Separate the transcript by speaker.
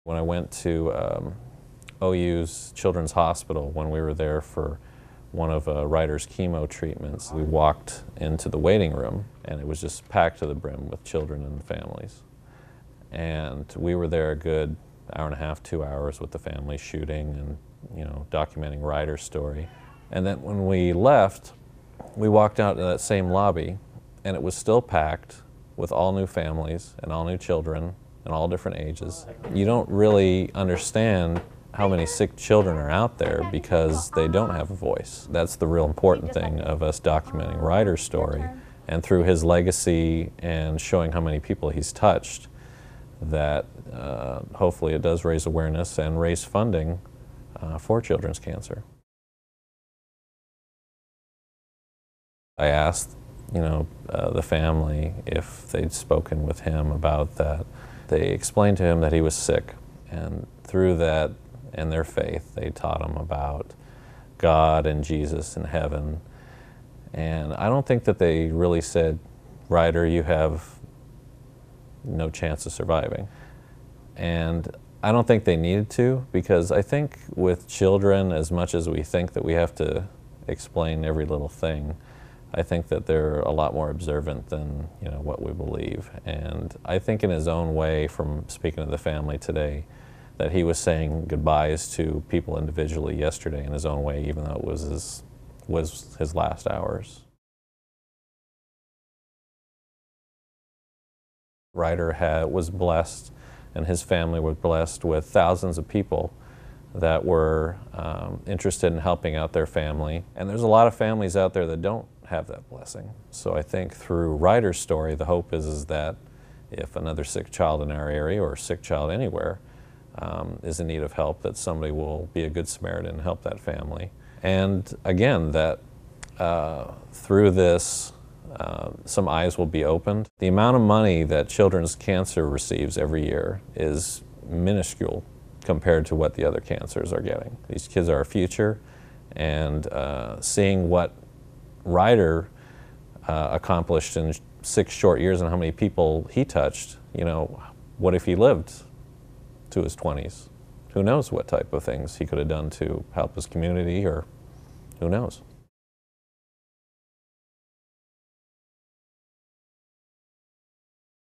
Speaker 1: When I went to OU's Children's Hospital, when we were there for one of Ryder's chemo treatments, we walked into the waiting room and it was just packed to the brim with children and families. And we were there a good hour and a half, 2 hours with the family shooting and, you know, documenting Ryder's story. And then when we left, we walked out to that same lobby and it was still packed with all new families and all new children and all different ages. You don't really understand how many sick children are out there because they don't have a voice. That's the real important thing of us documenting Ryder's story, and through his legacy and showing how many people he's touched, that hopefully it does raise awareness and raise funding for children's cancer. I asked, the family if they'd spoken with him about that. They explained to him that he was sick, and through that and their faith, they taught him about God and Jesus and heaven. And I don't think that they really said, Ryder, you have no chance of surviving. And I don't think they needed to, because I think with children, as much as we think that we have to explain every little thing, I think that they're a lot more observant than what we believe. And I think in his own way, from speaking to the family today, that he was saying goodbyes to people individually yesterday in his own way, even though it was his last hours. Ryder was blessed, and his family was blessed with thousands of people that were interested in helping out their family. And there's a lot of families out there that don't have that blessing. So I think through Ryder's story, the hope is that if another sick child in our area or a sick child anywhere is in need of help, that somebody will be a good Samaritan and help that family. And again, that through this, some eyes will be opened. The amount of money that children's cancer receives every year is minuscule compared to what the other cancers are getting. These kids are our future, and seeing what Ryder accomplished in 6 short years and how many people he touched, what if he lived to his 20s? Who knows what type of things he could have done to help his community, or who knows?